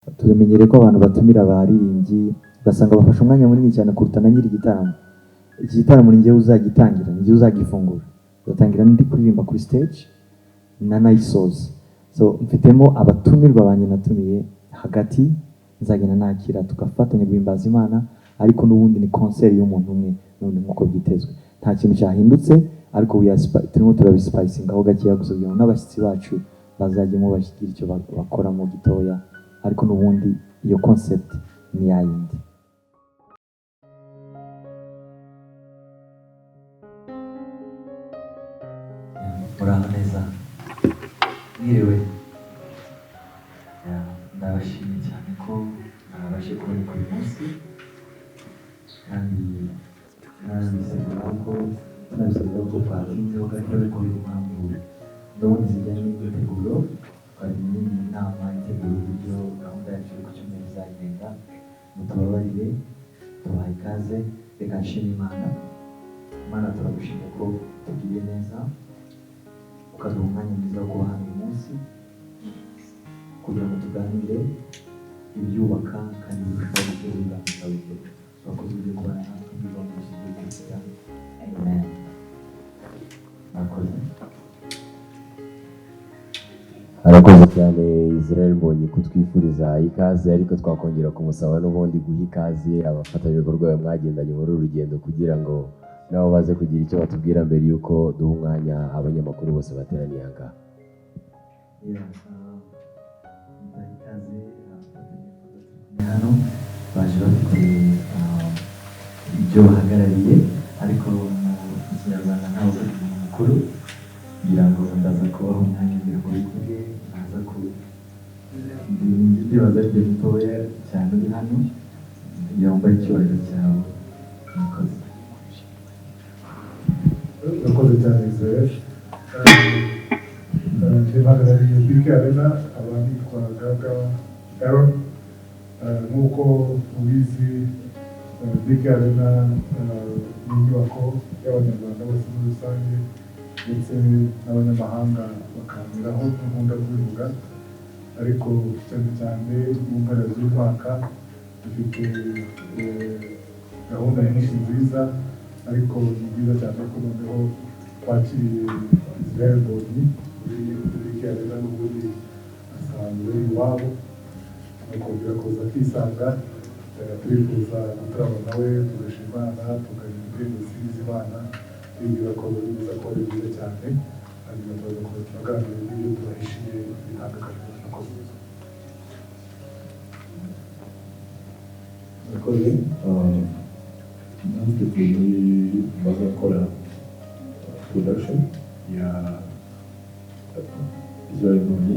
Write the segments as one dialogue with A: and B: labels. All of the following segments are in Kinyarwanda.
A: Tumenyereye ko abantu batumira abaririmbyi ugasanga bafashe umwanya munini cyane kuruta na nyiri igitaramo. Iki gitaramo ni njyewe uzagitangira, ni njyewe uzagifungura. Uzatangira ndi kuririmba kuri stage na nayisoza. So mfitemo abatumirwa banje natumiye hagati nzagenda nakira tugafatanya guhimbaza Imana, ariko n'ubundi ni concert y'umuntu umwe n'undi nkuko byitezwe. Nta kintu cyahindutse, ariko turimo turabisipayisinga aho gakeya gusa kugira ngo n'abashyitsi bacu bazajyemo bashyikira icyo bakora mu gitoya, ariko n'ubundi iyo concept ni yayindi. Muraho neza, mwiriwe. Ndabashimiye cyane ko nabashe kuboneka uyu munsi, kandi nabisabira ko twatinzeho gatoya kubera impamvu ndabona zijyanye n'imyiteguro. Twari mu nama itegura uburyo gahunda yacu yo ku cyumweru izagenda. Mutubabarire, tubaha ikaze. Reka nshime Imana. Imana turagushimye ko tugiriye neza, ukaduha umwanya mwiza wo kuba hano uyu munsi kugira ngo tuganire ibyubaka kandi birushaho guteza ubwami bwawe imbere. Turakoze uburyo kubana natwe bwiboneshije kugira. Amen. Murakoze.
B: Arakoze cyane Israel Mbonyi kutwifuriza ikaze, ariko twakongera kumusaba n'ubundi guha ikaze abafatanyabikorwa mwagendanye muri uru rugendo kugira ngo nabo baze kugira icyo batubwira mbere yuko duha umwanya abanyamakuru bose bateraniye aha ngaha.
A: Hano baje bafite ibyo bahagarariye, ariko mu Kinyarwanda ntabwo ari mukuru, kugira ngo ndaza kubaha umwanya mbere ngo bivuge, naza ku ndibaza aribyo mutoya cyane uri hano yumva icyubahiro cyawe. Murakoze.
C: Urakoze cyane Israel. Mpagarariye BK Arena, abandi twagaga Aaron. Nk'uko mubizi, BK Arena ni inyubako y'abanyarwanda bose muri rusange ndetse n'abanyamahanga bakangiraho nkunda kubivuga, ariko cyane cyane mu mpera z'umwaka dufite gahunda nyinshi nziza, ariko ni byiza cyane ko noneho twakiriye Israel Mbonyi muri BK Arena, n'ubundi asanzwe iwabo, akongera kuza akisanga. Turifuza gutarama nawe, tugashima Imana, tukagira indirimbo zisize Imana, twibwira ko biza kuba ari byiza cyane, hanyuma tukaza kuba tunaganira n'ibyo tubahishiye bitandukanye.
D: Murakoze. Natwe tumaze gukora production ya Israel Mbonyi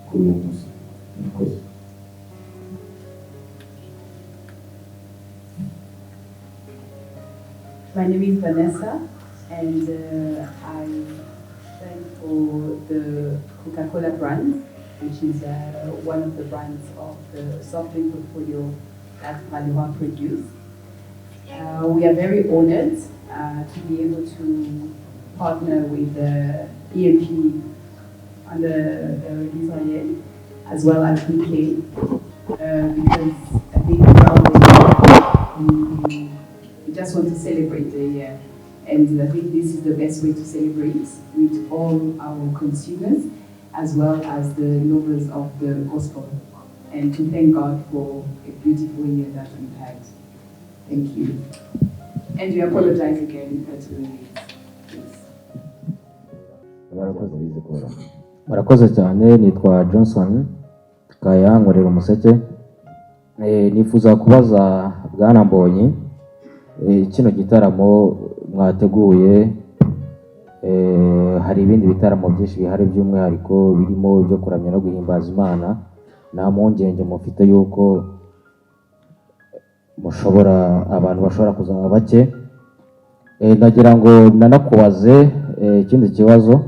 D: kuri uwo munsi. Murakoze.
E: My name is Vanessa, and I thank for the Coca-Cola brand, which is one of the brands of the soft drink portfolio that Manuha produced. We are very honored to be able to partner with EMP under Israel, as well as UK, because I think we just want to celebrate the year, and I think this is the best way to celebrate with all our consumers, as well as the lovers of the gospel, and to thank God for a beautiful year that we've had. Thank you. And we apologize again for today.
B: Murakoze cyane. Nitwa Johnson Kaya, nkorera Umuseke. Nifuza kubaza Bwana Mbonyi, kino gitaramo mwateguye, hari ibindi bitaramo byinshi bihari by'umwihariko birimo byo kuramya no guhimbaza Imana, nta mpungenge mufite yuko abantu bashobora kuzaba bake? Ndagira ngo nanakubaze ikindi kibazo.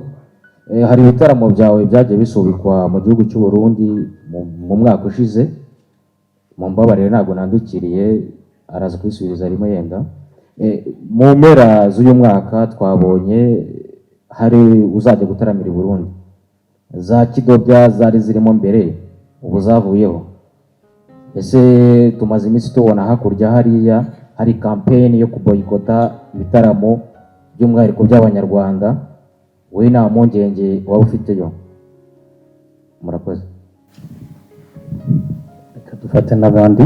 B: Hari ibitaramo byawe byagiye bisubikwa mu gihugu cy'u Burundi mu mwaka ushize, mumbabarire ntabwo nandukiriye, araza kwisubiriza rimwe yenda. Mu mpera z'uyu mwaka twabonye hari uzajya gutaramira i Burundi, za kidobya zari zirimo mbere ubu zavuyeho. ese tumaze iminsi tubona hakurya hariya hari kampeni yo kuboyikota ibitaramo by'umwihariko by'abanyarwanda, wowe nta mpungenge waba ufiteyo? Murakoze.
F: Reka dufate n'abandi.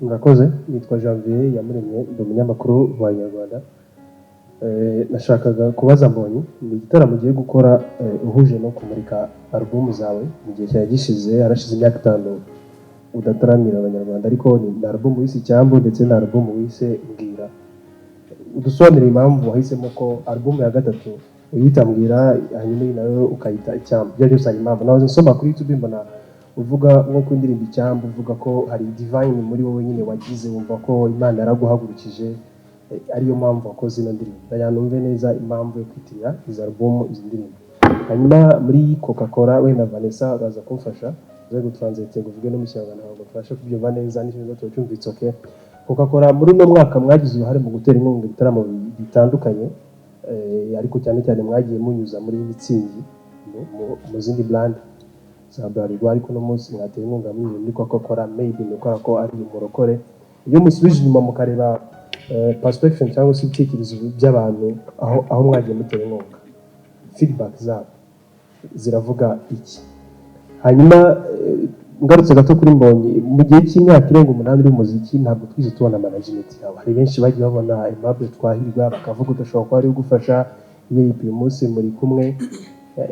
G: Murakoze, nitwa Janvier Yamuremye, ndi umunyamakuru wa Inyarwanda. Nashakaga kubaza Mbonyi, ni igitaramo ugiye gukora uhuje no kumurika alubumu zawe mu gihe cyari gishize, harashize imyaka 5 udataramira abanyarwanda, ariko ni alubumu wise Icyambu ndetse na alubumu wise Mbwira. Udusobanurire impamvu wahisemo ko alubumu ya gatatu uyita Mbwira hanyuma nayo ukayita Icyambu? Byo byose ari impamvu. Nahoze nsoma kuri YouTube mbona uvuga nko ku ndirimbo Icyambu, uvuga ko hari divine muri wowe nyine wagize, wumva ko Imana yaraguhagurukije, ariyo mpamvu wakoze ino ndirimbo. Ndayanumve neza impamvu yo kwitirira izi alubumu izi ndirimbo. Hanyuma muri Coca-Cola we na Vanessa baza kumfasha zo gutranslate uvuge no mu Kinyarwanda ngo tubashe kubyumva neza n'icyo tucyumvitse. Okay, Coca-Cola muri no mwaka mwagize uruhare mu gutera inkunga ibitaramo bitandukanye, ariko cyane cyane mwagiye munyuza muri Mitsingi mu zindi brand za Bralirwa, ariko no munsi mwatera inkunga muri Coca-Cola, maybe nuko ko ari umurokore. Iyo musubije inyuma mukareba perspective cyangwa se ibitekerezo by'abantu aho mwagiye mutera inkunga, feedback zabo ziravuga iki? Hanyuma ngarutse gato kuri Mbonyi, mu gihe cy'imyaka irenga 8 uri muziki ntabwo twize tubona management yawe. Hari benshi bagiye babona Aimable Twahirwa bakavuga udashobora kuba ari ugufasha iyo uyu munsi muri kumwe.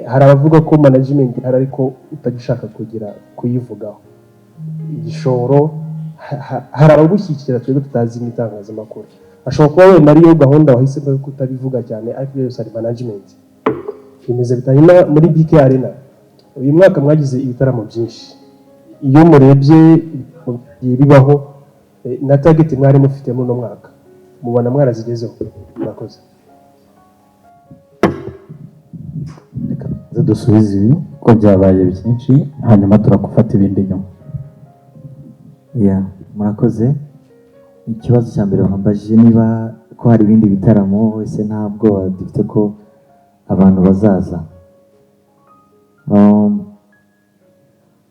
G: Hari abavuga ko management ihari ariko utagishaka kugira kuyivugaho igishoro. Hari abagushyikira twebwe tutazi mu itangazamakuru. Ashobora kuba wenda ariyo gahunda wahisemo yo kutabivuga cyane, ariko byose ari management bimeze bitanyuma. Muri BK Arena uyu mwaka mwagize ibitaramo byinshi, iyo murebye bibaho na target mwari mufite muri no mwaka mubona mwarazigezeho? Murakoze.
F: Reka dusubize ibi ko byabaye byinshi hanyuma turakufata ibindi nyuma.
A: Murakoze. Ikibazo cya mbere wambajije niba ko hari ibindi bitaramo, wese ntabwo dufite ko abantu bazaza.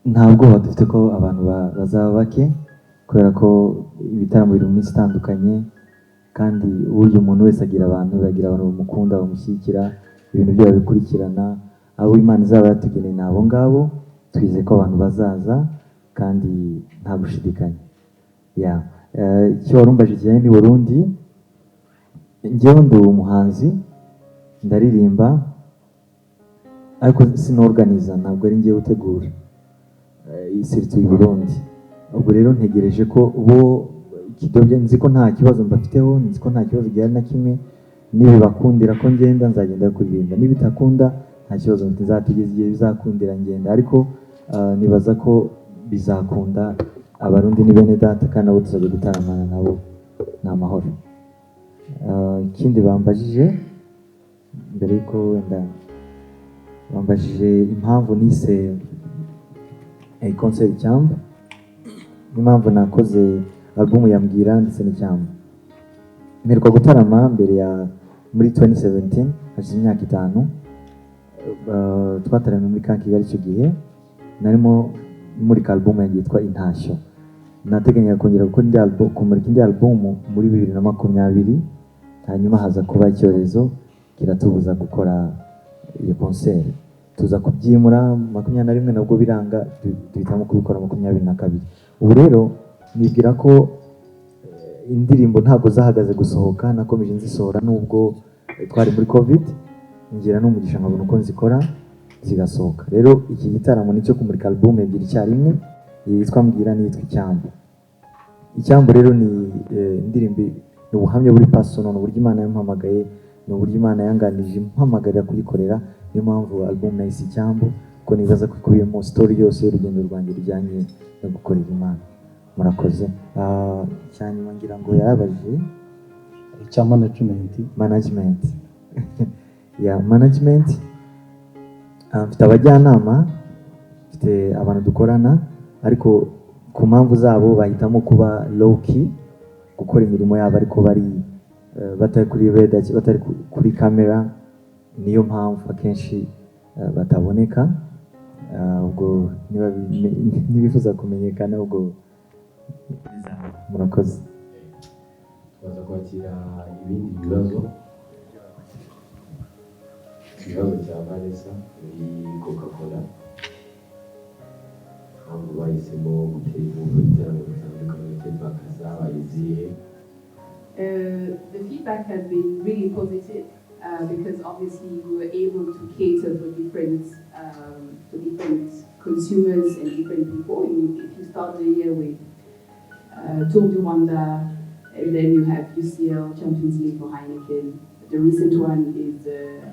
A: Ntabwo dufite ko abantu bazaba bake, kubera ko ibitaramo biri mu minsi itandukanye, kandi uburyo umuntu wese agira abantu bamukunda bamushyigikira, ibintu byo babikurikirana. Abo Imana izaba yatugeneye ni abo ngabo, twize ko abantu bazaza kandi nta gushidikanya. Icyo warumbaje kijyanye ni Burundi, njyewe ndi umuhanzi ndaririmba ariko sinorganiza, ntabwo ari njyewe utegura isirtu i Burundi. Ubwo rero ntegereje ko bo kidobye, nzi ko nta kibazo mbafiteho, nzi ko nta kibazo gihari na kimwe. Nibibakundira ko ngenda nzagenda kuririmba, nibitakunda nta kibazo mfite, nzatugeza igihe bizakundira ngenda. Ariko nibaza ko bizakunda. Abarundi ni bene data kandi nabo tuzajya gutaramana nabo, ni amahoro. Ikindi bambajije mbere yuko wenda bambajije impamvu nise concert Icyambu, impamvu nakoze album ya Mbwira ndetse n'Icyambu. Mperuka gutarama mbere ya muri 2017, hashize imyaka 5. Twataramye muri Kigali icyo gihe, narimo muri album yanjye yitwa Intashyo. Nateganya kongera gukora indi album, kumurika indi album muri 2020, hanyuma haza kuba icyorezo kiratubuza gukora iyo concert. Tuza kubyimura 21 nabwo biranga, duhitamo kubikora 22. Ubu rero nibwira ko indirimbo ntabwo zahagaze gusohoka, nakomeje nzisohora nubwo twari muri covid, ngira n'umugisha nkabona uko nzikora zigasohoka. Rero iki gitaramo nicyo kumurika album ebyiri icyarimwe, yitwa Mbwira n'iyitwa Icyambu. Icyambu rero ni indirimbo, ni ubuhamya buri personal, n'uburyo Imana yampamagaye, n'uburyo Imana yanganije impamagarira kuyikorera. Niyo mpamvu album nayise Icyambu, ko nibaza ko ikubiyemo story yose y'urugendo rwanjye rujyanye no gukorera Imana. Murakoze. Cyanyuma ngira ngo yarabajije
F: icya management.
A: Management. Mfite abajyanama, mfite abantu dukorana, ariko ku mpamvu zabo bahitamo kuba low key, gukora imirimo yabo ariko batari kuri radar, batari kuri kamera. Niyo mpamvu akenshi bataboneka. ubwo nibifuza kumenyekana ubwo murakoze.
D: Twaza kwakira ibindi bibazo. Ikibazo cya Vanessa muri Coca-Cola, ntabwo bahisemo gutera inkunga ibiterane bitandukanye, feedback zabaye izihe?
E: The feedback has been really positive because obviously we were able to cater for different consumers and different people. If you start the year with Tour du Rwanda, and then you have UCL Champions League for Heineken. The recent one is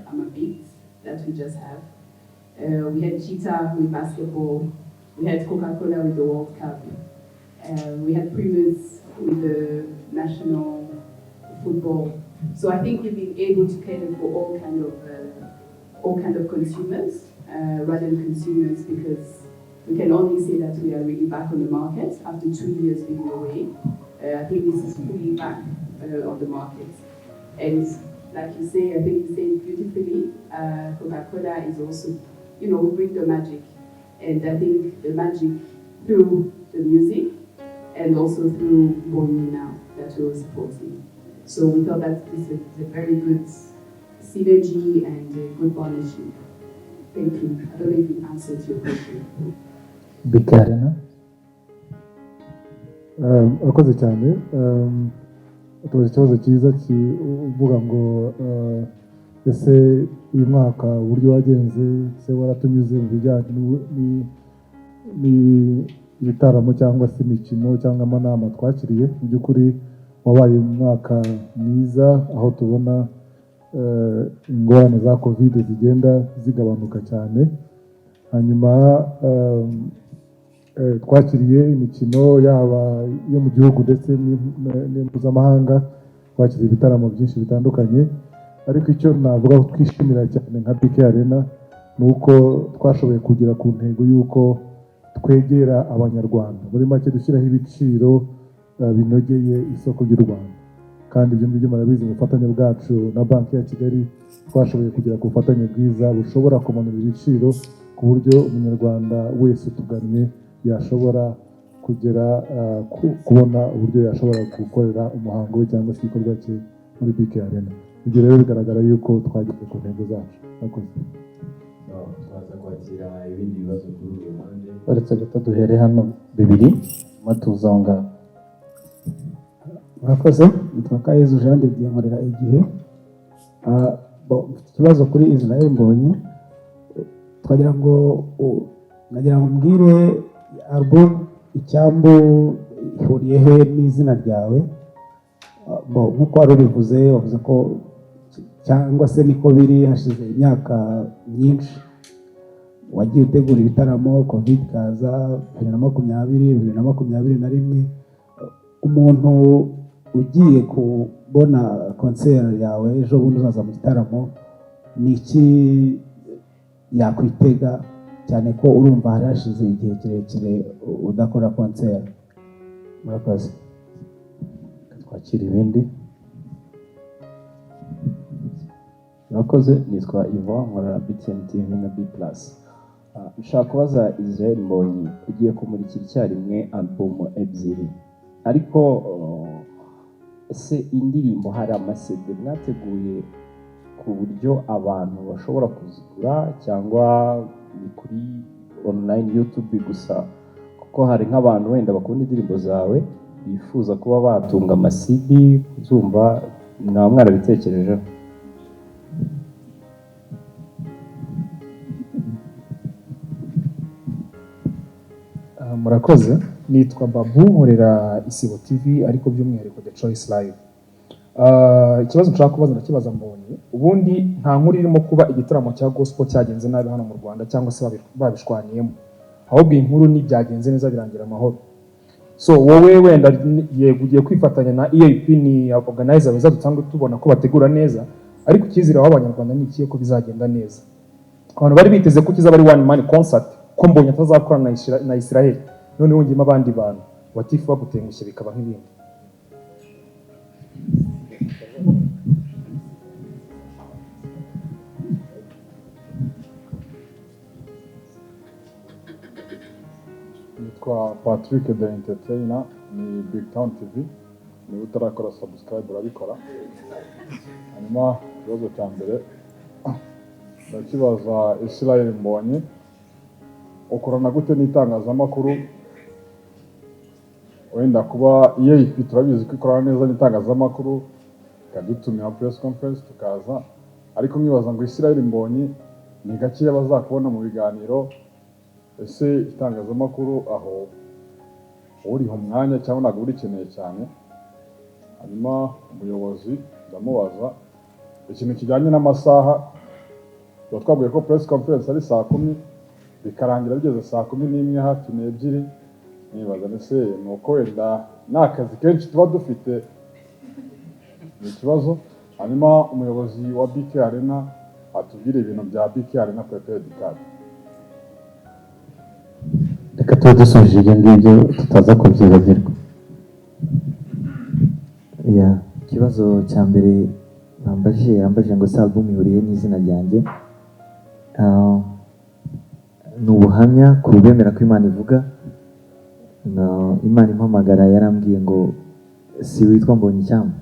E: Amabit that we just have. We had Cheetah with basketball. We had Coca-Cola with the World Cup. We had Primus with the national football. So I think we've been able to cater for all kind of consumers rather than consumers, because we can only say that we are really back on the market after 2 years being away. I think this is fully back on the market. And like you say, I think you say it beautifully, Coca-Cola is also, we bring the magic. And I think the magic through the music and also through MBONYI now that we're supporting. So we thought that this is a very good synergy and a good partnership. Thank you. I don't know if it answers your question.
F: Bikarena.
C: Urakoze cyane. Tubaze ikibazo cyiza kivuga ngo ese uyu mwaka uburyo wagenze se waratunyuze mu bijyanye n'ibitaramo cyangwa se imikino cyangwa amanama twakiriye. Mu by'ukuri wabaye umwaka mwiza, aho tubona ingorane za covid zigenda zigabanuka cyane. Hanyuma twakiriye imikino yaba yo mu gihugu ndetse n'impuzamahanga, twakiriye ibitaramo byinshi bitandukanye. Ariko icyo navuga ko twishimira cyane nka BK Arena ni uko twashoboye kugera ku ntego y'uko twegera abanyarwanda, muri make dushyiraho ibiciro binogeye isoko ry'u Rwanda. Kandi ibyo ngibyo murabizi, mu bufatanye bwacu na Banki ya Kigali twashoboye kugera ku bufatanye bwiza bushobora kumanura ibiciro ku buryo umunyarwanda wese utugannye yashobora kugera kubona uburyo yashobora gukorera umuhango we cyangwa se igikorwa cye muri BK Arena. Ibyo rero bigaragara yuko twageze ku ntego zacu.
D: Twaza kwakira ibindi bibazo kuri uyu ruhande.
F: Uretse gato duhere hano bibiri matuzonga.
H: Murakoze. Nitwa Kayezu Jean de Dieu nkorera igihe. Ikibazo kuri Israel Mbonyi, twagira ngo mbwire album Icyambu ihuriye he n'izina ryawe? Nk'uko wari ubivuze, wavuze ko cyangwa se niko biri, hashize imyaka myinshi wagiye utegura ibitaramo, covid kaza 2020, 2021. Umuntu ugiye kubona concert yawe ejo bundi uzaza mu gitaramo, ni iki yakwitega, cyane ko urumva hari hashize igihe kirekire udakora concert? Murakoze.
F: Twakira ibindi. Murakoze. Nitwa Ivan nkorera BTN TV na B+. Nshaka kubaza Israel Mbonyi, ugiye kumurikira icyarimwe album ebyiri, ariko ese indirimbo hari amasede mwateguye ku buryo abantu bashobora kuzigura, cyangwa ni kuri online YouTube gusa? Kuko hari nk'abantu wenda bakunda indirimbo zawe bifuza kuba batunga amasidi kuzumva, nta mwarabitekerejeho?
I: Murakoze. Nitwa Babu nkorera Isibo TV ariko by'umwihariko The Choice Live. Ikibazo nshaka kubaza ndakibaza Mbonyi, ubundi nta nkuru irimo kuba igitaramo cya gospel cyagenze nabi hano mu Rwanda cyangwa se babishwaniyemo, ahubwo inkuru ni byagenze neza birangira amahoro. So wowe wenda ugiye kwifatanya na EAP, ni organizer beza dutangwe tubona ko bategura neza, ariko ikizira w'abanyarwanda ni ikiye ko bizagenda neza. Abantu bari biteze ko kizaba ari one man concert, ko Mbonyi atazakorana na Israel, none wongeyemo abandi bantu watifu bagutengushye bikaba nk'ibindi.
J: Nitwa Patrick the Entertainer, ni Big Town TV, ni utarakora subscribe urabikora. Hanyuma ikibazo cya mbere ndakibaza Israel Mbonyi, ukorana gute n'itangazamakuru? Wenda kuba EAP turabizi ko ikorana neza n'itangazamakuru, ikadutumira press conference tukaza, ariko mwibaza ngo Israel Mbonyi ni gake bazakubona mu biganiro. Ese itangazamakuru aho uriho umwanya cyangwa ntabwo urikeneye cyane? Hanyuma umuyobozi ndamubaza ikintu kijyanye n'amasaha, twabwiye ko press conference ari saa 10 bikarangira bigeze saa 11 hafi n'ebyiri. Nibaza ese nuko wenda n'akazi kenshi tuba dufite, ni ikibazo. Hanyuma umuyobozi wa BK Arena atubwire ibintu bya BK Arena prepared card.
A: Reka tuba dusubije ibyo ngibyo tutaza kubyibagirwa. Ikibazo cya mbere yambajije ngo se album ihuriye n'izina ryanjye. Ni ubuhamya ku bemera ko Imana ivuga. Imana impamagara yarambwiye ngo si witwa Mbonyi Icyambu.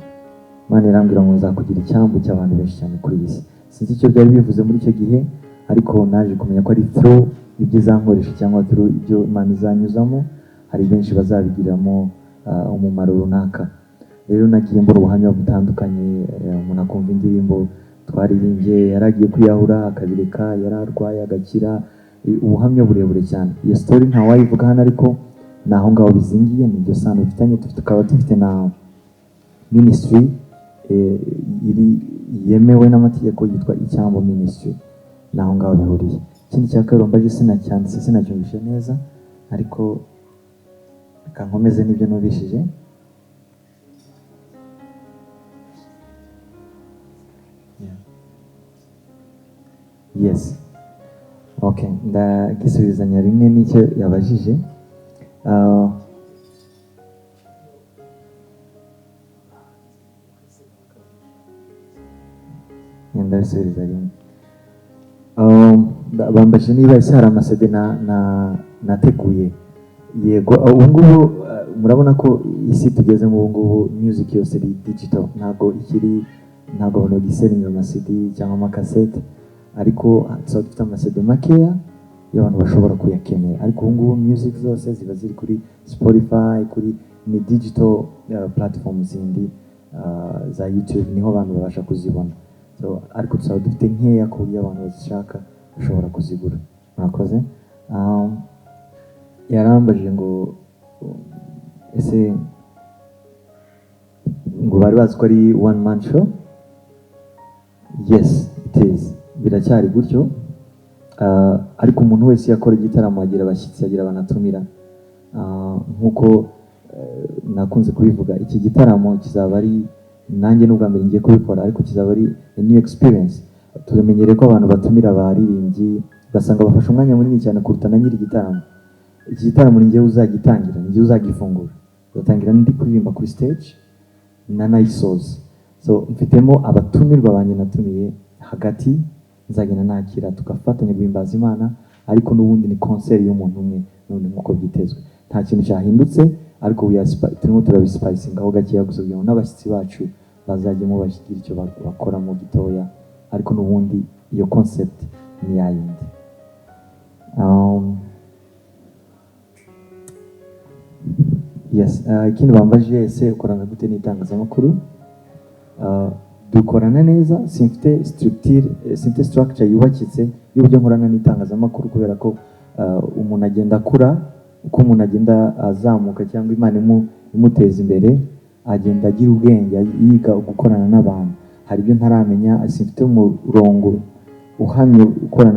A: Imana yarambwira ngo nzakugira icyambu cy'abantu benshi cyane kuri iyi si. Sinzi icyo byari bivuze muri icyo gihe, ariko naje kumenya ko ari through ibyo izankoresha cyangwa through ibyo Imana izanyuzamo hari benshi bazabigiramo umumaro runaka. Rero nagiye mbona ubuhamya butandukanye, umuntu akumva indirimbo twaririmbye yaragiye kwiyahura akabireka, yararwaye agakira, ubuhamya burebure cyane. Iyo story nta wayivuga hano, ariko naho ngaho bizingiye, nibyo sano bifitanye. Tukaba dufite na ministry yemewe n'amategeko yitwa Ijambo ministry, naho ngaho bihuriye. Ikindi cya kabiri mbaje sinacyanditse sinacyumvishe neza, ariko reka nkomeze n'ibyo nubishije. Yes. Okay, ndagisubizanya rimwe n'icyo yabajije. Ndabisubiza rimwe. Bambajije niba ese hari amasede nateguye. Yego, ubu ngubu murabona ko isi tugezemo ubu ngubu music yose iri digital, ntabwo abantu bagiseringa amasede cyangwa amakasete, ariko tuba dufite amasede makeya y'abantu bashobora kuyakenera. Ariko ubu ngubu music zose ziba ziri kuri Spotify, kuri ni digital platform zindi za YouTube, niho abantu babasha kuzibona. Ariko tuzaba dufite nkeya ku buryo abantu bazishaka bashobora kuzigura. Mwakoze. Yarambajije ngo ese ngo bari bazi ko ari one man show. Yes, it is. Biracyari gutyo, ariko umuntu wese yakora igitaramo agira abashyitsi, agira abanatumira. Nkuko nakunze kubivuga, iki gitaramo kizaba ari nanjye n'ubwa mbere ngiye kubikora, ariko kizaba ari a new experience. Turamenyereye ko abantu batumira abaririmbyi ugasanga bafashe umwanya munini cyane kuruta na nyiri igitaramo. Iki gitaramo ni njyewe uzagitangira, ni njyewe uzagifungura. Uzatangira ndi kuririmba kuri stage na nayisoza. So mfitemo abatumirwa banjye natumiye, hagati nzagenda nakira tugafatanya guhimbaza Imana, ariko n'ubundi ni concert y'umuntu umwe n'ubundi nk'uko byitezwe. Nta kintu cyahindutse, ariko turimo turabisipayisingaho gakeya gusa kugira ngo n'abashyitsi bacu bazajyemo bashyikira icyo bakora mu gitoya, ariko n'ubundi iyo concept ni yayindi. Yes, ikindi bambajije ese ukorana gute n'itangazamakuru? Dukorana neza, simfite structure yubakitse y'uburyo nkorana n'itangazamakuru, kubera ko umuntu agenda akura, uko umuntu agenda azamuka cyangwa Imana imuteza imbere, agenda agira ubwenge, yiga gukorana n'abantu. Hari ibyo ntaramenya, simfite umurongo uhamye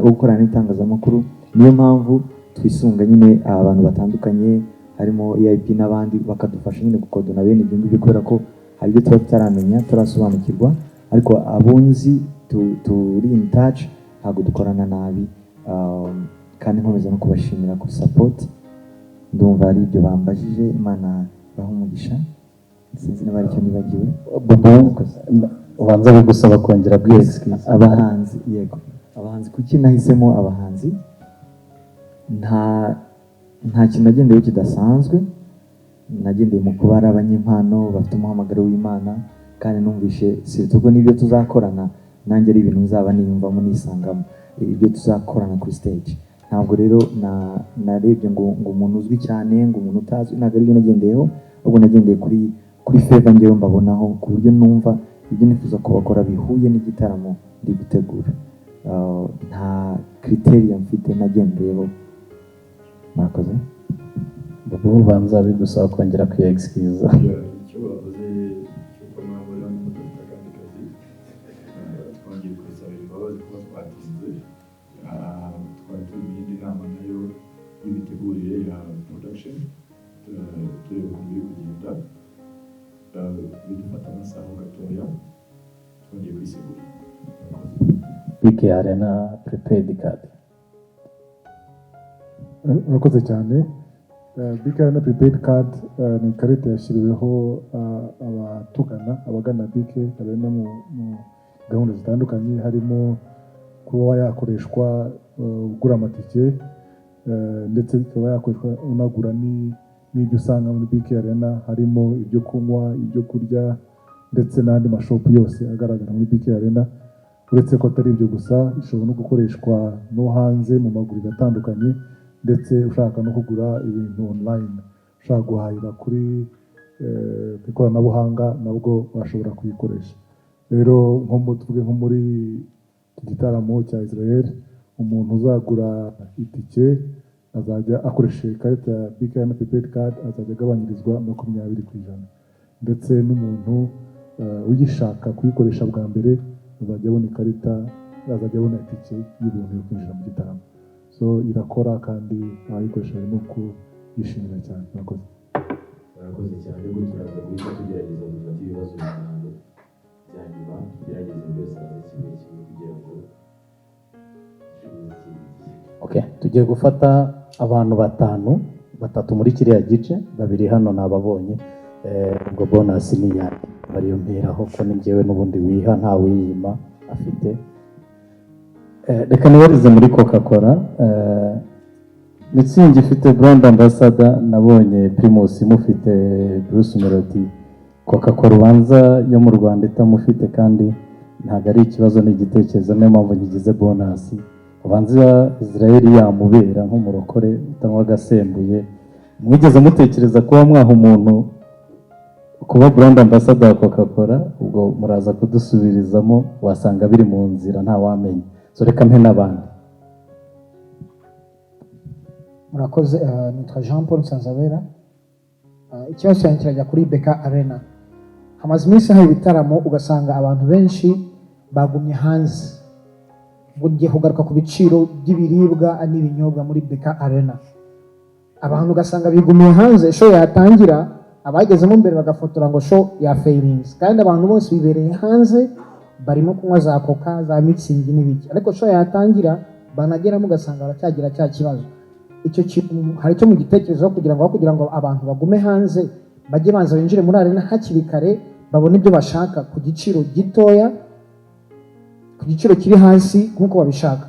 A: gukorana n'itangazamakuru. Niyo mpamvu twisunga nyine abantu batandukanye, harimo EIP n'abandi bakadufasha nyine gukodona bene ibyo ngibyo, kubera ko hari ibyo tuba tutaramenya, turasobanukirwa, ariko abunzi turi in touch, ntabwo dukorana nabi. Kandi nkomeza no kubashimira kuri support. Ndumva ari ibyo bambajije. Imana baha umugisha. Sinzi niba ari icyo nibagiwe.
K: Ubanza gusaba kongera
A: abahanzi. Yego, abahanzi kuki nahisemo abahanzi? nta kintu nagendeyeho kidasanzwe, nagendeye mu kuba ari abanyempano bafite umuhamagaro w'Imana, kandi numvishe sibwo n'ibyo tuzakorana nanjye ari ibintu nzaba niyumvamo nisangamo ibyo tuzakorana kuri stage. Ntabwo rero narebye ngo umuntu uzwi cyane, ngo umuntu utazwi, ntabwo ari byo nagendeyeho, ahubwo nagendeye kuri favor ngewe mbabonaho, ku buryo numva ibyo nifuza ko bakora bihuye n'igitaramo ndi gutegura. Nta criteria mfite nagendeyeho. Murakoze.
F: Bobo banza bigusaba kongera kwiyexcuse.
D: icyo bavuze cy'uko mwabura n'umudugudu akandi kazi, twongeye kubisabira imbabazi kuba twatinze. Twari turi mu yindi nama nayo y'imitegurire ya production, tureba ukuntu biri kugenda, bidufata amasaha gatoya, twongeye kwisegura.
F: BK Arena prepared card.
C: Murakoze cyane. BK Arena prepaid card ni ikarita yashyiriweho abatugana, abagana BK Arena mu gahunda zitandukanye, harimo kuba yakoreshwa ugura amatike, ndetse bikaba yakoreshwa unagura n'ibyo usanga muri BK Arena, harimo ibyo kunywa, ibyo kurya, ndetse n'andi mashopu yose agaragara muri BK Arena. Uretse ko atari ibyo gusa, ishobora no gukoreshwa no hanze mu maguriro atandukanye, ndetse ushaka no kugura ibintu online, ushaka guhahira kuri ikoranabuhanga nabwo washobora kuyikoresha. Rero tuvuge nko muri igitaramo cya Israel, umuntu uzagura itike azajya akoresha ikarita ya BK Arena prepaid card, azajya agabanyirizwa 20%, ndetse n'umuntu uyishaka kuyikoresha bwa mbere azajya abona ikarita, azajya abona itike y'ubuntu yo kwinjira mu gitaramo. So irakora kandi abayikoresha barimo kuyishimira cyane. Murakoze.
D: Murakoze cyane, ubwo turaza guhita tugerageza gufata ibibazo bitanu bya nyuma, tugerageze byose kimwe kimwe kugira ngo
F: Okay, tugiye gufata abantu batatu muri kiriya gice, babiri hano nababonye, ubwo bonus ni yanjye bariyo mperaho ko ni njyewe n'ubundi wiha nta wiyima afite. Reka nibarize muri Coca-Cola, Mitsingi ifite brand ambassador, nabonye Primus mufite Bruce Melody, Coca-Cola ubanza yo mu Rwanda itamufite, kandi ntabwo ari ikibazo n'igitekerezo, niyo mpamvu ngize bonus. Ubanza Israel yamubera nk'umurokore utanywa agasembuye, mwigeze mutekereza kuba mwaha umuntu kuba brand ambassador wa Coca-Cola? Ubwo muraza kudusubirizamo, wasanga biri mu nzira nta wamenya. So reka mpe n'abandi.
K: Murakoze. Nitwa Jean Paul Nsanzabera. Ikibazo cyanjye kirajya kuri BK Arena. Hamaze iminsi hari ibitaramo ugasanga abantu benshi bagumye hanze, bugiye kugaruka ku biciro by'ibiribwa n'ibinyobwa muri BK Arena. Abantu ugasanga bigumiye hanze, show yatangira abagezemo mbere bagafotora ngo show ya failings, kandi abantu bose bibereye hanze barimo kunywa za Coca, za Mitsingi n'ibiki, ariko show yatangira banageramo ugasanga baracyagira cya kibazo. Icyo hari cyo mu gitekerezo kugira ngo abantu bagume hanze bajye banza binjire muri arena hakiri kare, babone ibyo bashaka ku giciro gitoya, ku giciro kiri hasi nk'uko babishaka.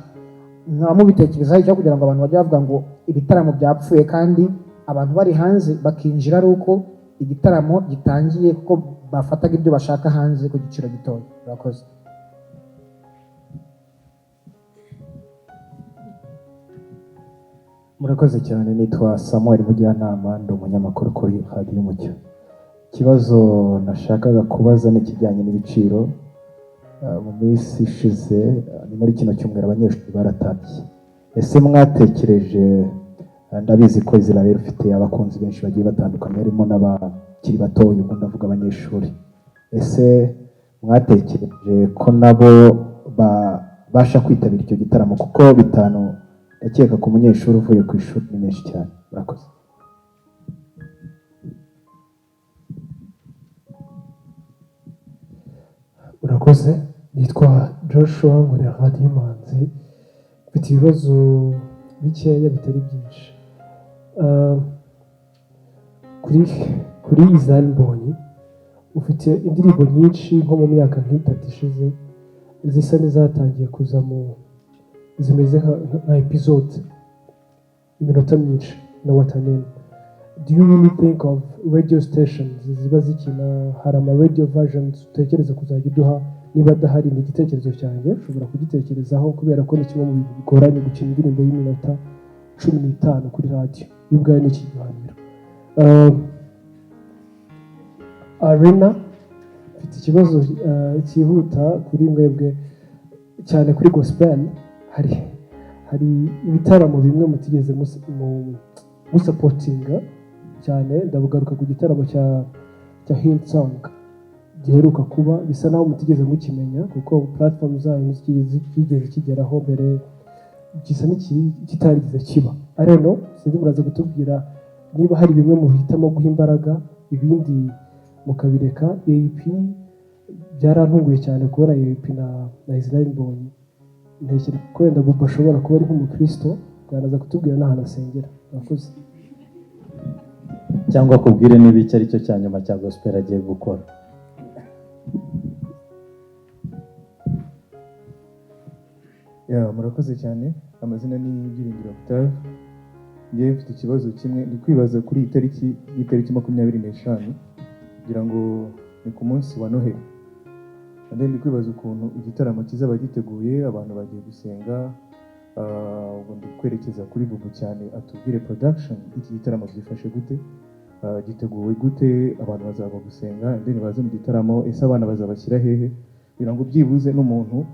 K: Nkaba mubitekerezaho icyo kugira ngo abantu bajye bavuga ngo ibitaramo byapfuye, kandi abantu bari hanze bakinjira ari uko igitaramo gitangiye, kuko bafataga ibyo bashaka hanze ku giciro gitoya. Murakoze.
F: Murakoze cyane. Nitwa Samuel Mujyanama, ndi umunyamakuru kuri Radio Umucyo. Ikibazo nashakaga kubaza ni ikijyanye n'ibiciro. Mu minsi ishize ni muri kino cyumweru abanyeshuri baratabye. Ese mwatekereje, ndabizi ko Israel ufite abakunzi benshi bagiye batandukanye, harimo n'abakiri batoya, ubwo ndavuga abanyeshuri. Ese mwatekereje ko nabo babasha kwitabira icyo gitaramo? Kuko bitanu ndakeka ku munyeshuri uvuye ku ishuri ni menshi cyane. Murakoze.
G: Murakoze. Nitwa Joshua nkorera Radio Imanzi. Mfite ibibazo bikeya bitari byinshi. Kuri Ijambo ufite indirimbo nyinshi nko mu myaka nk'itatu ishize zisa n'izatangiye kuza zimeze nka episode iminota myinshi know what I mean? Do you really think of radio stations ziba zikina, hari ama radio versions utekereza kuzajya uduha? Niba adahari ni igitekerezo cyanjye, ushobora kugitekerezaho kubera ko ni kimwe mu bintu bigoranye gukina indirimbo y'iminota 15 kuri radio y'ubwayo ni ikiganiro. Arena mfite ikibazo cyihuta kuri mwebwe cyane kuri gospel. Hari ibitaramo bimwe mutigeze musapotinga cyane, ndabugaruka ku gitaramo cya Hillsong giheruka kuba, bisa naho mutigeze mukimenya kuko platform zanyu zigeze kigeraho mbere, gisa kitarigize kiba. I don't know, sinzi muraza gutubwira niba hari bimwe muhitamo guha imbaraga, ibindi mukabireka. AP byarantunguye cyane kubona AP na Israel Mbonyi. Ntekereza ko wenda Bobo ashobora kuba ari nk'umukristo, bwanaza kutubwira n'ahantu asengera. Murakoze.
A: Cyangwa kubwire niba icyo ari cyo cya nyuma cya gospel agiye gukora.
L: Murakoze cyane. Amazina ni Byiringiro Octave. Ngiye mfite ikibazo kimwe, ndi kwibaza kuri itariki 25 kugira ngo ni ku munsi wa Noheli. Ndi kwibaza ukuntu igitaramo kizaba giteguye, abantu bagiye gusenga, ubwo ndi kwerekeza kuri Bubu cyane atubwire production iki gitaramo byifashe gute, giteguwe gute, abantu bazaba gusenga, ndende baze mu gitaramo, ese abana bazabashyira hehe, kugira ngo byibuze n'umuntu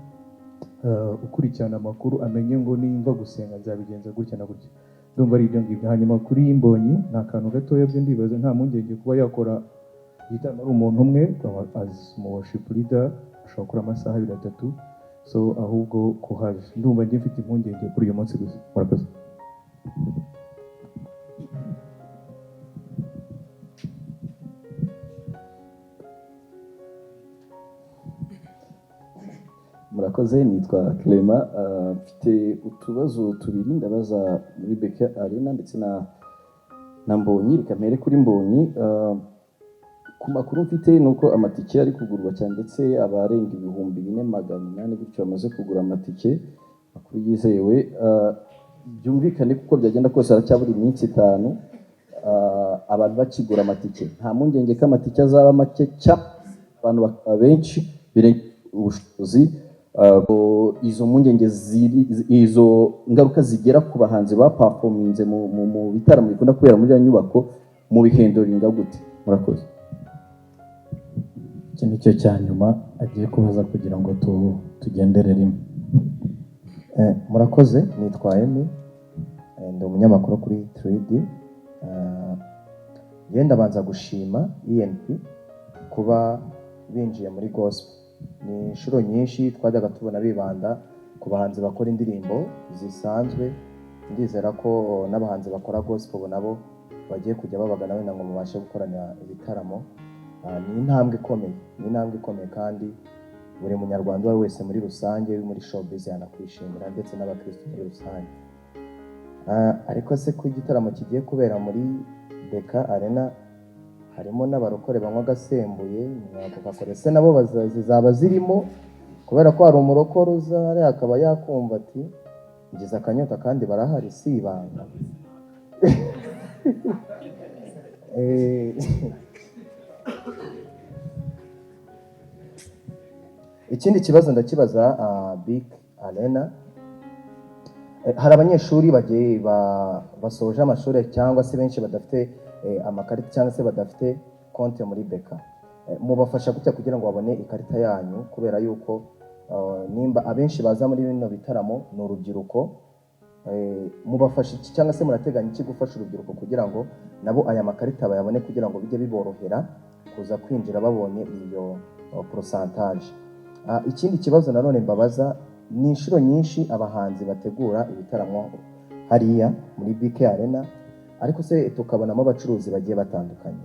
L: ukurikirana amakuru amenye ngo nimba gusenga nzabigenza gutya na gutya. Ndumva ari ibyo ngibyo. Hanyuma kuri Mbonyi nta kantu gatoya byo ndibaza, nta mpungenge kuba yakora igitaramo ari umuntu umwe, as mu worship leader ashobora gukora amasaha 2-3, so ahubwo kuhaje. Ndumva njye mfite impungenge kuri uyu munsi gusa. Murakoze.
M: Murakoze, nitwa Clement. Mfite utubazo tubiri ndabaza muri BK Arena ndetse na Mbonyi. Reka mpere kuri Mbonyi. Ku makuru mfite nuko amatike ari kugurwa cyane, ndetse abarenga 4,800 gutyo bamaze kugura amatike. Makuru yizewe. Byumvikane kuko byagenda kose aracyabura iminsi 5 abantu bakigura amatike. Nta mpungenge ko amatike azaba make cya abantu benshi birenga ubushobozi. Izo mpungenge izo ngaruka zigera ku bahanzi ba performinze mu bitaramo bikunda kubera muri ya nyubako mu bihendoringa gute? Murakoze.
A: Iki nicyo cya nyuma agiye kubaza kugira ngo tugendere rimwe.
B: Murakoze, nitwa Emi, ndi umunyamakuru kuri 3D. Yenda banza gushima ENP kuba binjiye muri gospel. Ni inshuro nyinshi twajyaga tubona bibanda ku bahanzi bakora indirimbo zisanzwe. Ndizera ko n'abahanzi bakora gospel nabo bagiye kujya babagana wenda ngo mubashe gukorana ibitaramo. Ni intambwe ikomeye kandi buri munyarwanda wese muri rusange muri showbiz yanakwishimira, ndetse n'abakristo muri rusange. Ariko se ku gitaramo kigiye kubera muri BK Arena harimo n'abarokore banywa agasembuye, mwakokakore se nabo bazaba zirimo, kubera ko hari umurokore uza ari akaba yakumva ati ngize akanyota kandi barahari, si ibanga. Ikindi kibazo ndakibaza BK Arena. Hari abanyeshuri bagiye basoje amashuri cyangwa se benshi badafite amakarita cyangwa se badafite konti muri BK. Mubafasha gutya kugira ngo babone ikarita yanyu, kubera yuko nimba abenshi baza muri bino bitaramo ni urubyiruko. Mubafasha iki cyangwa se murateganya iki gufasha urubyiruko kugira ngo nabo aya makarita bayabone, kugira ngo bijye biborohera kuza kwinjira babonye iyo pourcentage. Ikindi kibazo nanone mbabaza, ni inshuro nyinshi abahanzi bategura ibitaramo hariya muri BK Arena, ariko se tukabonamo abacuruzi bagiye batandukanye.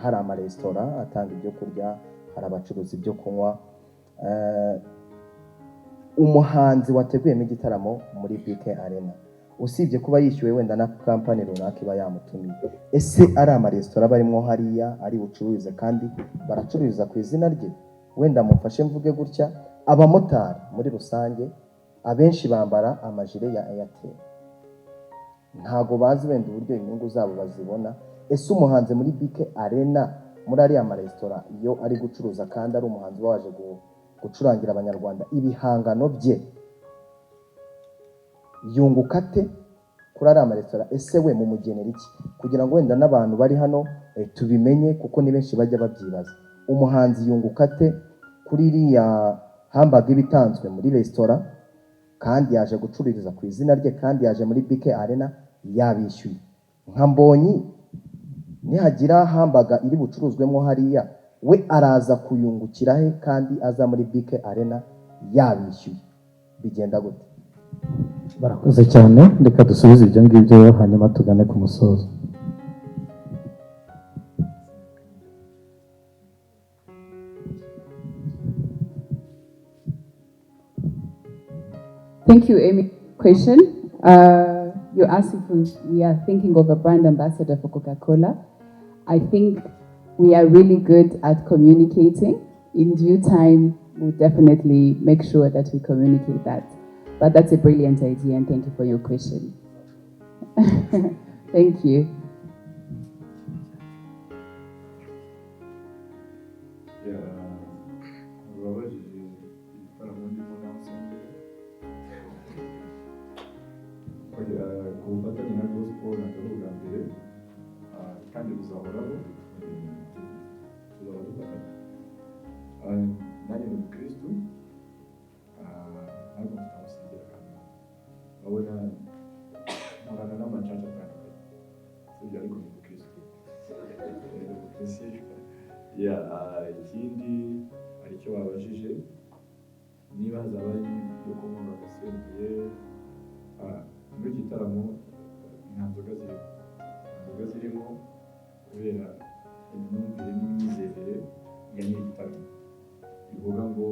B: Hari amaresitora atanga ibyo kurya, hari abacuruzi ibyo kunywa. Umuhanzi wateguyemo igitaramo muri BK Arena, usibye kuba yishyuwe wenda na kampani runaka iba yamutumiye, ese ari amaresitora barimo hariya ari bucururize kandi baracururiza ku izina rye? Wenda mufashe mvuge gutya, abamotari muri rusange abenshi bambara amajire ya Airtel.
N: ntago bazi wenda uburyo inyungu zabo bazibona. Ese umuhanzi muri BK Arena muri ariya maresitora iyo ari gucuruza kandi ari umuhanzi waje gucurangira abanyarwanda ibihangano bye yunguka ate kuri ariya maresitora? Ese we mu mugenera iki kugira ngo wenda n'abantu bari hano tubimenye, kuko ni benshi bajya babyibaza. Umuhanzi yunguka ate kuri iriya hamburger ibitanzwe muri resitora kandi yaje gucururiza ku izina rye kandi yaje muri BK Arena yabishyuye? Nka Mbonyi nihagira hamburger iri bucuruzwemo hariya, we araza kuyungukira he kandi aza muri BK Arena yabishyuye? Bigenda gute?
B: Barakoze cyane, reka dusubize ibyo ngibyo hanyuma tugane ku musozo.
E: Thank you, Amy. Question. You asked if we are thinking of a brand ambassador for Coca-Cola. I think we are really good at communicating. In due time, we'll definitely make sure that we communicate that. But that's a brilliant idea, and thank you for your question. Thank you.
D: ku bufatanye na gospel na gahunda mbere kandi buzahoraho tuzaba dufatanya. Nanjye ni umukristu ntabwo tutamusingira kandi urabona nkorana n'amacaca atandukanye sibyo, ariko ni umukristu. Ikindi hari icyo babajije niba hazaba ari ibyo kunywa bagasembuye. Muri iki gitaramo nta nzoga zirimo kubera imyumvire n'imyizerere ya nyiri igitaramo. Bivuga ngo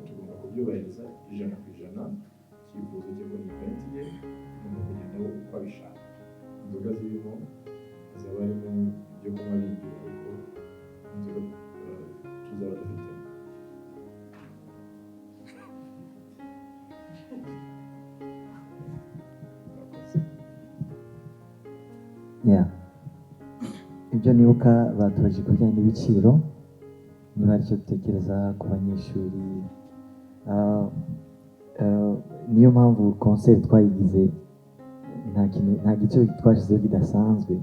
D: tugomba kubyubahiriza 100%. Icyifuzo cye ngo ni event ye, tugomba kugenda uko abishaka. Inzoga zirimo hazaba harimo ibyo kunywa bindi, ariko inzoga tuzaba dufite.
A: Ibyo nibuka batubajije ku bijyanye n'ibiciro, niba ari cyo dutekereza ku banyeshuri. Niyo mpamvu concert twayigize nta giciro twashyizeho kidasanzwe.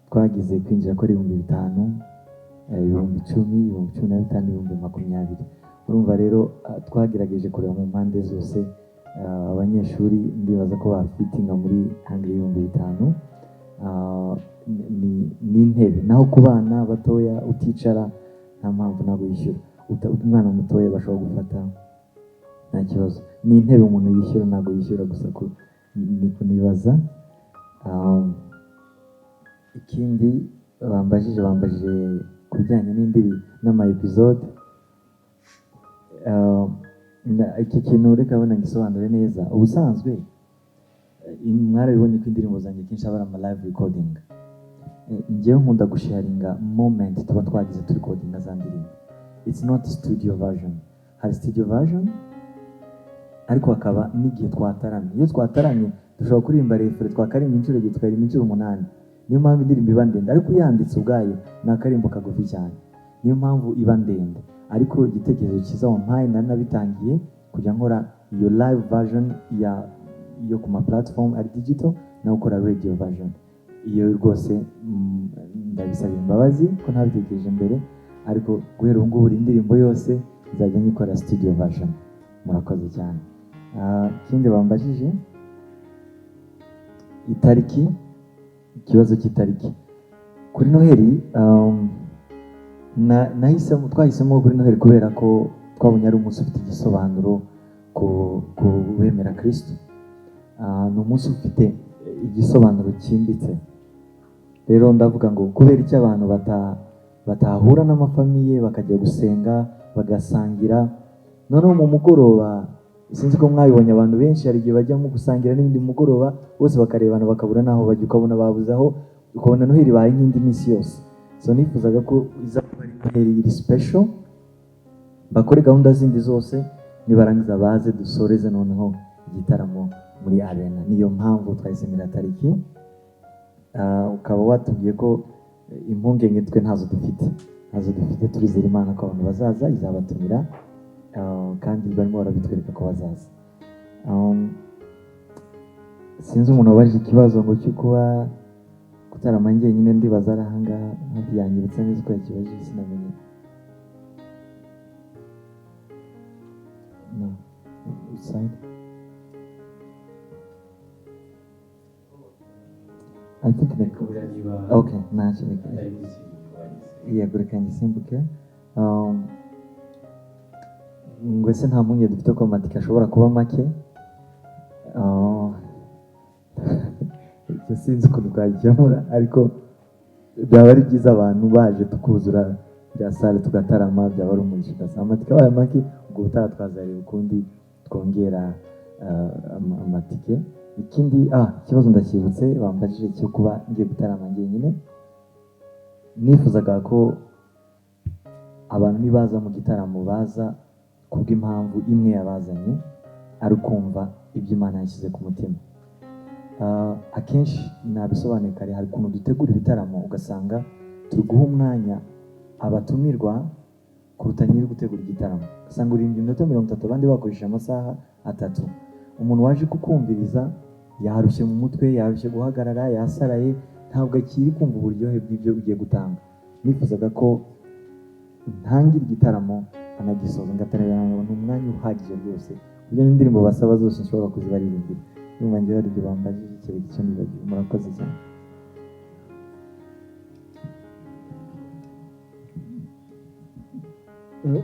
A: Twagize kwinjira ko ari 5,000, 10,000, 10,000, 15,000, 20,000. Urumva rero twagerageje kureba mu mpande zose. Abanyeshuri ndibaza ko bafitinga muri hangire 5,000. N'intebe, naho ku bana batoya uticara nta mpamvu ntabwo yishyura. Umwana mutoya bashobora gufata nta kibazo. N'intebe umuntu yishyura ntabwo yishyura gusa ni kunibaza. Ikindi bambajije ku bijyanye n'indiri n'ama episode. Iki kintu reka abona ngisobanure neza. Ubusanzwe mwarabibonye ko indirimbo zanjye kenshi aba ari ama live recording. Njyewe nkunda gusharinga moment tuba twagize turi recordinga za ndirimbo. It's not studio version. Hari studio version ariko hakaba n'igihe twataramye. Iyo twataramye dushobora kuririmba refere twakarimba inshuro ebyiri tukaririmba inshuro 8. Niyo mpamvu indirimbo iba ndende, ariko yanditse ubwayo ni akarimbo kagufi cyane. Niyo mpamvu iba ndende, ariko igitekerezo cyiza wampaye nari nabitangiye kujya nkora iyo live version yo ku ma platform ari digital, nawe ukora radio version. Iyo rwose ndabisabira imbabazi ko ntabitekereje mbere, ariko guhera ubu ngubu indirimbo yose nzajya nyikora studio version. Murakoze cyane. Ikindi bambajije itariki, ikibazo cy'itariki kuri Noheli. Twahisemo kuri Noheli kubera ko twabonye ari umunsi ufite igisobanuro ku bemera Kristo. Ni umunsi ufite igisobanuro cyimbitse. Rero ndavuga ngo kubera icyo abantu batahura n'amafamiye bakajya gusenga bagasangira, noneho mu mugoroba sinzi ko mwabibonye abantu benshi hari igihe bajya mu gusangira n'ibindi mu mugoroba bose bakarebana bakabura naho bajya, ukabona babuze aho, ukabona Noheli ibaye nk'indi minsi yose. So nifuzaga ko iza kuba ari Noheli iri special, bakore gahunda zindi zose, nibarangiza baze dusoreze noneho igitaramo muri arena. Niyo mpamvu twahisemera tariki ukaba watubwiye ko impungenge twe ntazo dufite turizera Imana ko abantu bazaza izabatumira kandi barimo barabitwereka ko bazaza. Sinzi umuntu wabajije ikibazo ngo cyo kuba Gitaramo njyenyine ndibaza ari ahangaha hafi yanyibutsa neza uko yakibajije sinamenye. No, side. I think okay, ntacyo yego reka ngisimbuke. Ngo ese nta mpungenge dufite ko amatike ashobora kuba make. Sinzi ukuntu twagikemura ariko byaba ari byiza abantu baje tukuzura bya sale tugatarama, byaba ari umugisha udasanzwe. Amatike abaye make ubwo ubutaha twazareba ukundi twongera amatike. Ikindi ikibazo ndacyibutse bambajije cyo kuba ngiye gutarama njyenyine, nifuzaga ko abantu nibaza mu gitaramo baza kubw'impamvu imwe yabazanye ari ukumva ibyo Imana yashyize ku mutima. Akenshi nabisobanuye kare, hari ukuntu dutegura ibitaramo ugasanga turi guha umwanya abatumirwa kuruta nyiri gutegura igitaramo. Ugasanga urindwi iminota 30 abandi bakoresha amasaha 3. Umuntu waje kukumviriza yarushye mu mutwe, yarushye guhagarara, yasaraye, ntabwo akiri kumva uburyohe bw'ibyo ugiye gutanga. Nifuzaga ko ntangira igitaramo anagisoza ngatanira umwanya uhagije rwose, kuburyo n'indirimbo basaba zose nshobora kuzibaririmbira. Numva njye bari ibyo bambajije ikirego cyo nibagiwe. Murakoze cyane.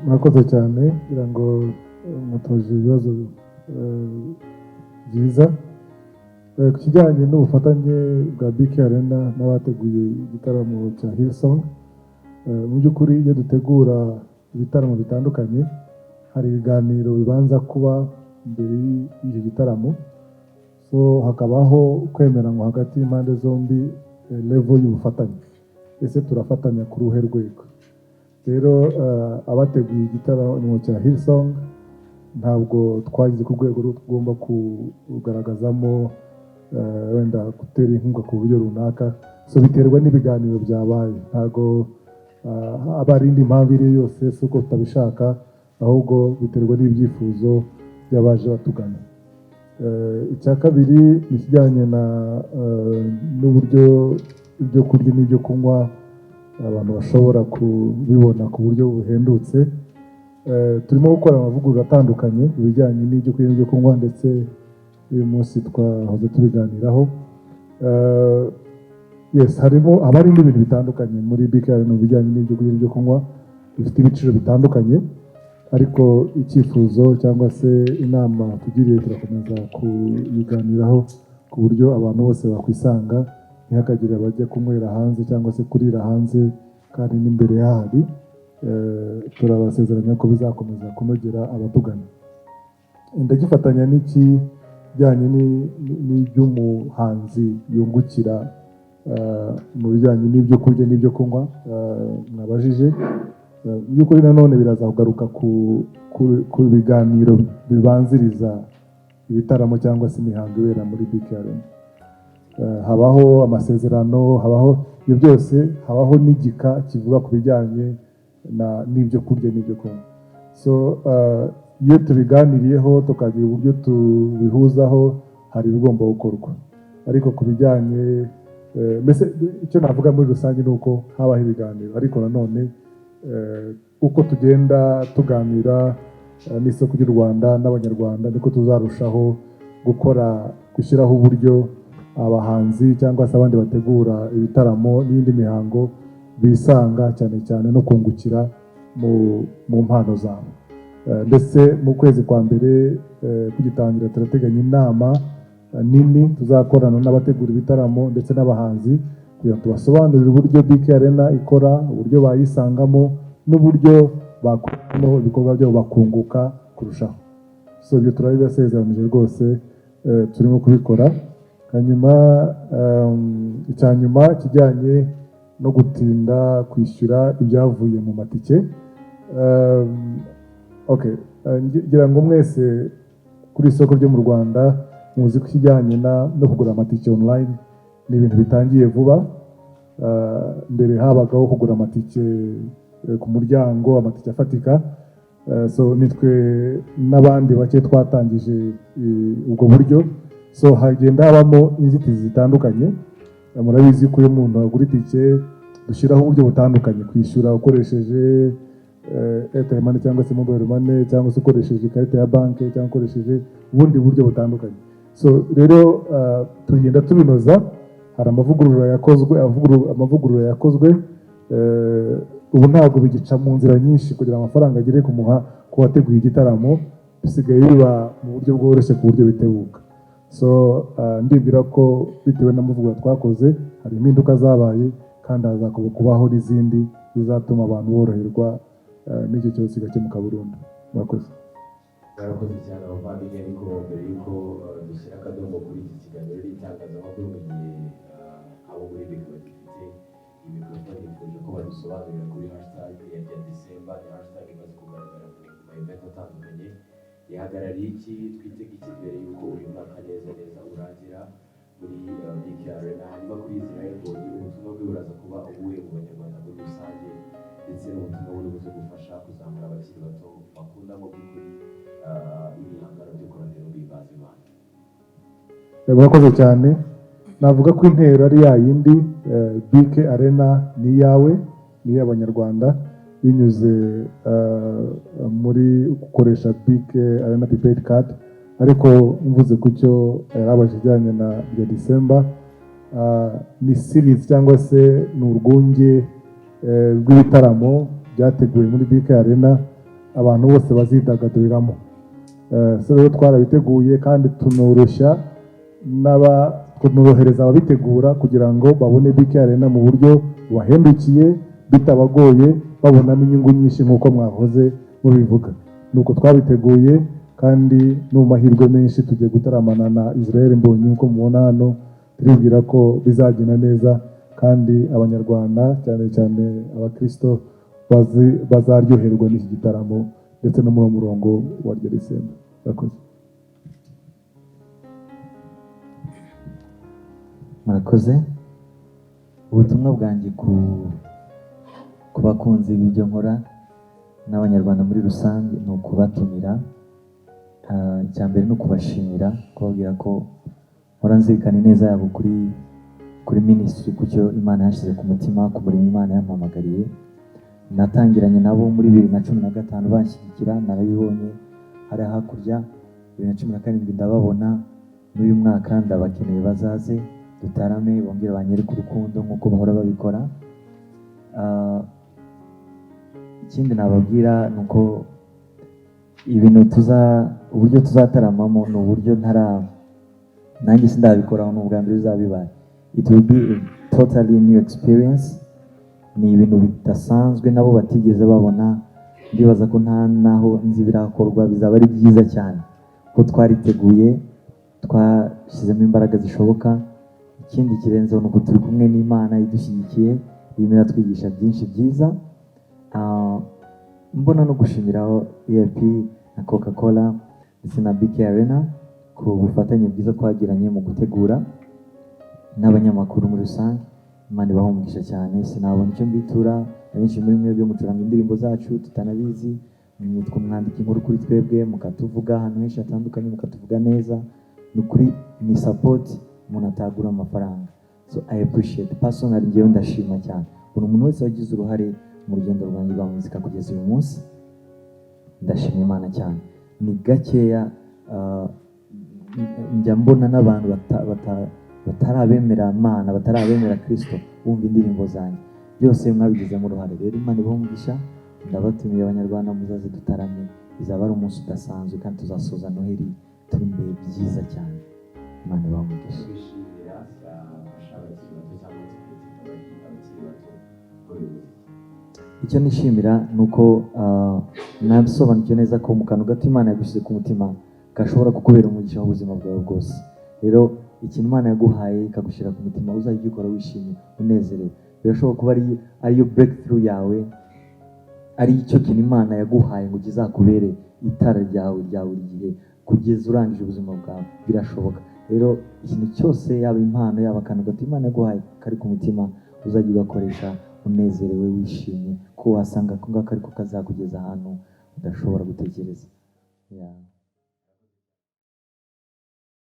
C: Murakoze cyane kugira ngo mwatoje ibibazo byiza. Ku kijyanye n'ubufatanye bwa BK Arena n'abateguye igitaramo cya Hillsong, mu by'ukuri iyo dutegura ibitaramo bitandukanye hari ibiganiro bibanza kuba mbere y'icyo gitaramo, so hakabaho kwemeranywa hagati y'impande zombi level y'ubufatanye, ese turafatanya ku ruhe rwego. Rero abateguye igitaramo cya Hillsong ntabwo twagize ku rwego tugomba kugaragazamo wenda gutera inkunga ku buryo runaka, so biterwa n'ibiganiro byabaye. Ntabwo aba ari indi mpamvu iyo yose si uko tutabishaka, ahubwo biterwa n'ibyifuzo by'abaje batugana. Icya kabiri ni ikijyanye n'uburyo ibyo kurya n'ibyo kunywa abantu bashobora kubibona ku buryo buhendutse. Turimo gukora amavugurura atandukanye ku bijyanye n'ibyo kurya n'ibyo kunywa, ndetse uyu munsi twahoze tubiganiraho. Harimo n'ibintu bitandukanye muri BK mu bijyanye n'ibyo kurya n'ibyo kunywa, bifite ibiciro bitandukanye, ariko icyifuzo cyangwa se inama tugiriye turakomeza kubiganiraho ku buryo abantu bose bakwisanga, ntihakagire abajya kunywera hanze cyangwa se kurira hanze kandi n'imbere yahari. Turabasezeranya ko bizakomeza kunogera abatugana. Ndagifatanya n'ikijyanye n'iby'umuhanzi yungukira mu bijyanye n'ibyo kurya n'ibyo kunywa mwabajije. Mu by'ukuri nanone biraza kugaruka ku biganiro bibanziriza ibitaramo cyangwa se imihango ibera muri BK Arena. Habaho amasezerano, habaho ibyo byose, habaho n'igika kivuga ku bijyanye n'ibyo kurya n'ibyo kunywa. So iyo tubiganiriyeho tukagira uburyo tubihuzaho, hari ibigomba gukorwa. Ariko ku bijyanye mbese icyo navuga muri rusange ni uko habaho ibiganiro, ariko nanone uko tugenda tuganira n'isoko ry'u Rwanda n'abanyarwanda, niko tuzarushaho gushyiraho uburyo abahanzi cyangwa se abandi bategura ibitaramo n'indi mihango bisanga cyane cyane no kungukira mu mpano zabo. Ndetse mu kwezi kwa mbere kugitangira turateganya inama nini tuzakorana n'abategura ibitaramo ndetse n'abahanzi, kugira ngo tubasobanurire uburyo BK Arena ikora, uburyo bayisangamo n'uburyo bakoramo ibikorwa byabo bakunguka kurushaho. So ibyo turabibasezeranije rwose, turimo kubikora. Hanyuma icya nyuma kijyanye no gutinda kwishyura ibyavuye mu matike. Ngira ngo mwese kuri isoko ryo mu Rwanda muzi ko kijyanye no kugura amatike online ni ibintu bitangiye vuba. Mbere habagaho kugura amatike ku muryango, amatike afatika. So nitwe n'abandi bake twatangije ubwo buryo. So hagenda habamo inzitizi zitandukanye. Murabizi ko iyo umuntu agura itike dushyiraho uburyo butandukanye, kwishyura ukoresheje Airtel Money cyangwa se Mobile Money, cyangwa se ukoresheje ikarita ya banki, cyangwa ukoresheje ubundi buryo butandukanye. So rero tugenda tubinoza. Hari amavugurura yakozwe, ubu ntabwo bigica mu nzira nyinshi kugira amafaranga agere ku wateguye igitaramo, bisigaye biba mu buryo bworoshye ku buryo bitebuka. So ndibwira ko bitewe n'amavugurura twakoze hari impinduka zabaye, kandi hazakuba kubaho n'izindi zizatuma abantu boroherwa n'icyo kibazo kigakemuka burundu. Murakoze.
O: Murakoze cyane abavandimwe, ariko mbere y'uko dushyira akadomo kuri iki kiganiro n'itangazamakuru, mu gihe abo muri BYINSHI bagifite imikorere, nifuje ko badusobanurira kuri hashtag ya December. Ni hashtag imaze kugaragara mu ma-event atandukanye. Ihagarariye iki? Twitege iki mbere y'uko uyu mwaka neza urangira muri BK Arena? Hanyuma kuri Israel Mbonyi, ubutumwa bwe buraza kuba ubuhe mu banyarwanda muri rusange, ndetse n'ubutumwa buri buze gufasha kuzamura abakiri bato bakunda mu by'ukuri ibihangano by'ikoraniro bihimbaza Imana.
C: Murakoze cyane. Navuga ko intero ari ya yindi, BK Arena ni iyawe, ni iy'abanyarwanda, binyuze muri gukoresha BK Arena prepaid card. Ariko mvuze ku cyo yarabaje ijyanye na ya December, ni series cyangwa se ni urwunge rw'ibitaramo byateguwe muri BK Arena abantu bose bazidagaduriramo. So rero twarabiteguye kandi tunorohereza ababitegura kugira ngo babone BK Arena mu buryo bubahendukiye, bitabagoye, babonamo inyungu nyinshi nk'uko mwahoze mubivuga. Nuko twabiteguye, kandi no mu mahirwe menshi tugiye gutaramana na Israel Mbonyi nk'uko mubona hano. Turibwira ko bizagenda neza, kandi abanyarwanda cyane cyane abakristo bazaryoherwa n'iki gitaramo, ndetse no muri murongo wa December. Murakoze.
A: Murakoze. Ubutumwa bwanjye ku bakunzi b'ibyo nkora n'abanyarwanda muri rusange ni ukubatumira. Icya mbere ni ukubashimira, kubabwira ko nkora nzirikana neza yabo kuri ministry, ku cyo Imana yashyize ku mutima, ku murimo Imana yampamagariye. Natangiranye nabo muri 2015 banshyigikira, narabibonye hari hakurya. 2017 ndababona, n'uyu mwaka ndabakeneye bazaze dutarame, bongere banyereke urukundo nk'uko bahora babikora. Ikindi nababwira ni uko ibintu uburyo tuzataramamo ni uburyo nanjye sindabikoraho, ni ubwa mbere bizabibaye. It will be a totally new experience. Ni ibintu bidasanzwe nabo batigeze babona. Ndibaza ko nta naho nzi birakorwa, bizaba ari byiza cyane ko twariteguye, twashyizemo imbaraga zishoboka. Ikindi kirenzeho ni uko turi kumwe n'Imana idushyigikiye, irimo iratwigisha byinshi byiza. Mbona no gushimiraho ELP na Coca-Cola ndetse na BK Arena ku bufatanye bwiza twagiranye mu gutegura, n'abanyamakuru muri rusange. Imana ibahe umugisha cyane. Sinabona icyo mbitura, abenshi muri mwebwe mucuranga indirimbo zacu tutanabizi, mwandika inkuru kuri twebwe, mukatuvuga ahantu henshi hatandukanye, mukatuvuga neza. Ni ukuri ni support umuntu atagura amafaranga. So I appreciate personally, ngewe ndashima cyane buri muntu wese wagize uruhare mu rugendo rwanjye rwa muzika kugeza uyu munsi. Ndashima Imana cyane. Ni gakeya njya mbona n'abantu batarabemera Imana, batarabemera Kristo bumva indirimbo zanjye. Byose mwabigizemo uruhare. Rero Imana ibahe umugisha. Ndabatumiye abanyarwanda, muzaze dutarame. Bizaba ari umunsi udasanzwe, kandi tuzasoza Noheli turi mu bihe byiza cyane. Imana ibahe umugisha. Icyo nishimira ni uko nabisobanukiwe neza ko mu kantu gato Imana yagushyize ku mutima gashobora kukubera umugisha w'ubuzima bwawe bwose. Rero ikintu Imana yaguhaye ikagushyira ku mutima, uzajya ugikora wishimye, unezerewe. Birashoboka kuba ariyo breakthrough yawe, ari icyo kintu Imana yaguhaye ngo kizakubere itara ryawe rya buri gihe kugeza urangije ubuzima bwawe. Birashoboka. rero ikintu cyose yaba impano yaba akantu gato Imana yaguhaye kari ku mutima uzajya ugakoresha unezerewe wishimye ko wasanga ko ngako ariko kazakugeza ahantu udashobora gutekereza. Yeah.